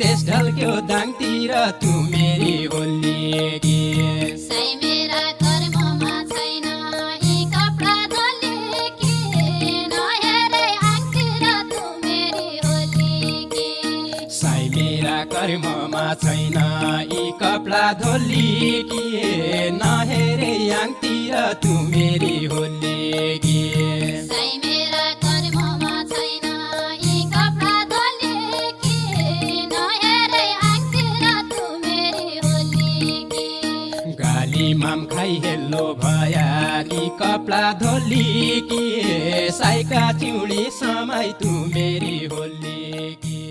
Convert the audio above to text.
देश ढल्क्यो दाङतिर तु मेरी होली के साई मेरा कर्ममा छैन यी कपडा धोली के नहेरे आङतिर तु मेरी होली के साई मेरा कर्ममा छैन यी कपडा धोली के नहेरे आङतिर तु मेरी होली के साई मेरा कर्ममा छैन यी कपडा धोली के नहेरे आङतिर तु मेरी होली के गाली माम खाई हेल्लो भया यी कपडा धोली के साईका चिउडी समाई तु मेरी होली के